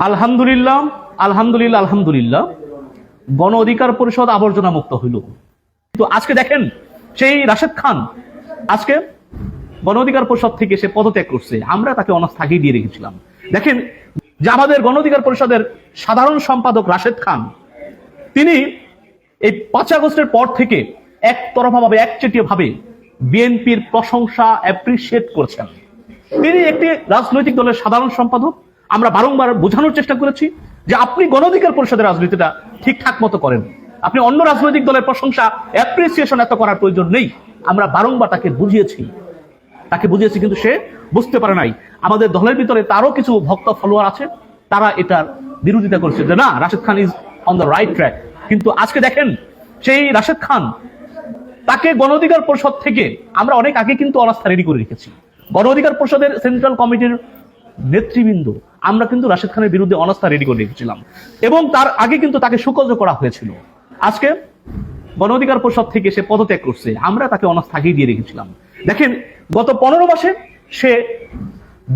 আলহামদুলিল্লাহ আলহামদুলিল্লাহ আলহামদুলিল্লাহ গণ অধিকার পরিষদ আবর্জনা মুক্ত হইল। কিন্তু আজকে দেখেন সেই রাশেদ খান আজকে গণ অধিকার পরিষদ থেকে সে পদত্যাগ করছে। আমরা তাকে অনাস্থাকেই দিয়ে রেখেছিলাম। দেখেন যে আমাদের গণ অধিকার পরিষদের সাধারণ সম্পাদক রাশেদ খান, তিনি এই 5 আগস্টের পর থেকে একতরফাভাবে একচেটিয়া ভাবে বিএনপির প্রশংসা অ্যাপ্রিসিয়েট করছেন। তিনি একটি রাজনৈতিক দলের সাধারণ সম্পাদক। আমরা বারংবার বোঝানোর চেষ্টা করেছি যে আপনি গণ অধিকার পরিষদের রাজনীতিটা ঠিকঠাক মতো করেন, আপনি অন্য রাজনৈতিক দলের প্রশংসা অ্যাপ্রিসিয়েশন এত করার প্রয়োজন নেই। আমরা বারংবার তাকে বুঝিয়েছি কিন্তু সে বুঝতে পারে নাই। আমাদের দলের ভিতরে তারও কিছু ভক্ত ফলোয়ার আছে, তারা এটার বিরোধিতা করছে যে না, Rashed Khan is on the right track. কিন্তু আজকে দেখেন সেই রাশেদ খান, তাকে গণ অধিকার পরিষদ থেকে আমরা অনেক আগে কিন্তু অনাস্থা রেডি করে রেখেছি। গণ অধিকার পরিষদের সেন্ট্রাল কমিটির নেতৃবৃন্দ আমরা কিন্তু রাশেদ খানের বিরুদ্ধে অনাস্থা রেডি করে রেখেছিলাম এবং তার আগে কিন্তু তাকে সুকল্য করা হয়েছিল। আজকে গণ অধিকার পরিষদ থেকে সে পদত্যাগ করছে। আমরা তাকে অনাস্থাকেই দিয়ে রেখেছিলাম। দেখেন গত 15 মাসে সে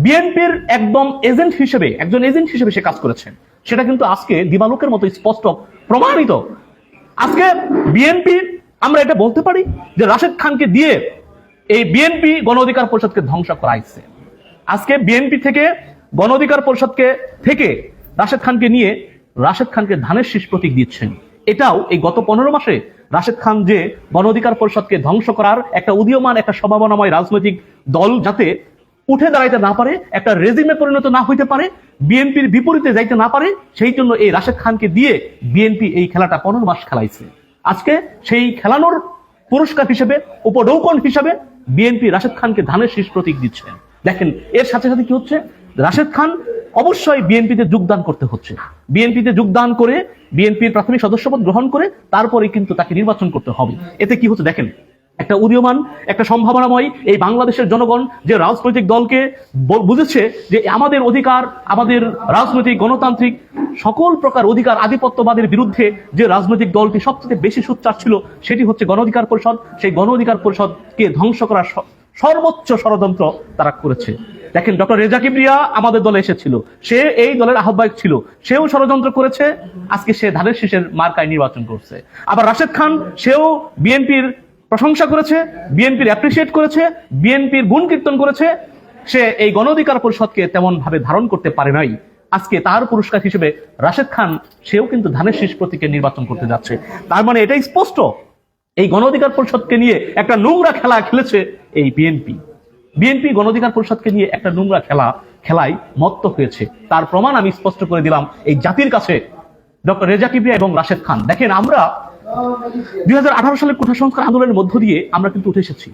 বিএনপির একজন এজেন্ট হিসেবে সে কাজ করেছেন। সেটা কিন্তু আজকে দিবালোকের মতো স্পষ্ট প্রমাণিত। আজকে বিএনপি, আমরা এটা বলতে পারি যে রাশেদ খানকে দিয়ে এই বিএনপি গণ অধিকার পরিষদকে ধ্বংস করাইছে। আজকে বিএনপি থেকে গণ অধিকার পরিষদকে থেকে রাশেদ খানকে নিয়ে রাশেদ খানকে ধানের শীষ প্রতীক দিচ্ছেন। এটাও এই গত 15 মাসে রাশেদ খান যে গণ অধিকার পরিষদকে ধ্বংস করার একটা উদীয়মান একটা সম্ভাবনাময় রাজনৈতিক দল যাতে উঠে দাঁড়াইতে না পারে, একটা রেজিমে পরিণত না হইতে পারে, বিএনপির বিপরীতে যাইতে না পারে, সেই জন্য এই রাশেদ খানকে দিয়ে বিএনপি এই খেলাটা 15 মাস খেলাইছে। আজকে সেই খেলানোর পুরস্কার হিসেবে, উপঢৌকন হিসেবে বিএনপি রাশেদ খানকে ধানের শীষ প্রতীক দিচ্ছে। দেখেন এর সাথে সাথে কি হচ্ছে, রাশেদ খান অবশ্যই বিএনপিতে যোগদান করতে হচ্ছে। বিএনপিতে যোগদান করে বিএনপির প্রাথমিক সদস্যপদ গ্রহণ করে তারপরে কিন্তু তাকে নির্বাচন করতে হবে। এতে কি হচ্ছে দেখেন, একটা উদীয়মান একটা সম্ভাবনাময় এই বাংলাদেশের জনগণ যে রাজনৈতিক দলকে বুঝেছে যে আমাদের অধিকার, আমাদের রাজনৈতিক গণতান্ত্রিক সকল প্রকার অধিকার আধিপত্যবাদের বিরুদ্ধে যে রাজনৈতিক দলটি সবচেয়ে বেশি সোচ্চার ছিল সেটি হচ্ছে গণ অধিকার পরিষদ। সেই গণ অধিকার পরিষদকে ধ্বংস করার সর্বোচ্চ ষড়যন্ত্র তারা করেছে। দেখেন ডক্টর রেজা কিবরিয়া আমাদের দলে এসেছিল, সে এই দলের আহ্বায়ক ছিল, সেও ষড়যন্ত্র করেছে। আজকে সে ধানের শীষের মার্কায় নির্বাচন করছে। আবার রাশেদ খান, সেও বিএনপির প্রশংসা করেছে, বিএনপির অ্যাপ্রিসিয়েট করেছে, বিএনপির গুণ কীর্তন করেছে। সে এই গণ অধিকার পরিষদকে তেমন ভাবে ধারণ করতে পারে নাই। আজকে তার পুরস্কার হিসেবে রাশেদ খান, সেও কিন্তু ধানের শীষ প্রতীকে নির্বাচন করতে যাচ্ছে। তার মানে এটাই স্পষ্ট, এই গণ অধিকার পরিষদকে নিয়ে একটা নোংরা খেলা খেলেছে এই বিএনপি গণ অধিকার পরিষদকে নিয়ে একটা নোংরা খেলায় মত্ত হয়েছে। তার প্রমাণ আমি স্পষ্ট করে দিলাম এই জাতির কাছে, ডক্টর রেজা কিবরিয়া এবং রাশেদ খান। দেখেন আমরা 2018 সালের কোটা সংস্কার আন্দোলনের মধ্য দিয়ে আমরা কিন্তু উঠে এসেছি।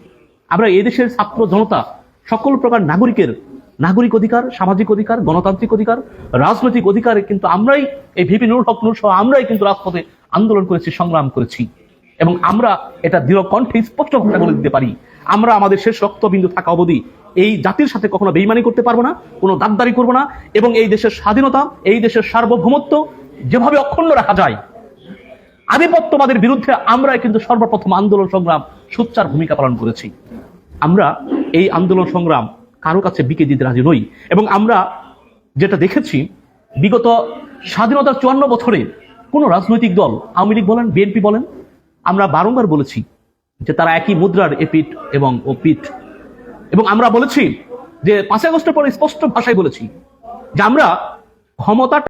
আমরা এই দেশের ছাত্র জনতা সকল প্রকার নাগরিক অধিকার, সামাজিক অধিকার, গণতান্ত্রিক অধিকার, রাজনৈতিক অধিকারে কিন্তু আমরাই, এই ভিপি নুরুল হক নূর সহ আমরাই কিন্তু রাজপথে আন্দোলন করেছি, সংগ্রাম করেছি। এবং আমরা এটা দৃঢ় কণ্ঠে স্পষ্ট কথা বলে দিতে পারি, আমরা আমাদের শেষ রক্তবিন্দু থাকা অবধি এই জাতির সাথে কখনো বেইমানি করতে পারবো না, কোনো দাগদারি করবো না। এবং এই দেশের স্বাধীনতা, এই দেশের সার্বভৌমত্ব যেভাবে অক্ষুণ্ণ রাখা যায়, আধিপত্যবাদের বিরুদ্ধে আমরা কিন্তু সর্বপ্রথম আন্দোলন সংগ্রাম সোচ্চার ভূমিকা পালন করেছি। আমরা এই আন্দোলন সংগ্রাম কারো কাছে বিকে দিতে রাজি নই। এবং আমরা যেটা দেখেছি বিগত স্বাধীনতার 54 বছরে কোন রাজনৈতিক দল, আওয়ামী লীগ বলেন, বিএনপি বলেন, আমরা বারংবার বলেছি যে তারা একই মুদ্রার এপিঠ এবং ওপিঠ। এবং আমরা বলেছি যে 5 আগস্টের পরে স্পষ্ট ভাষায় বলেছি যে আমরা ক্ষমতা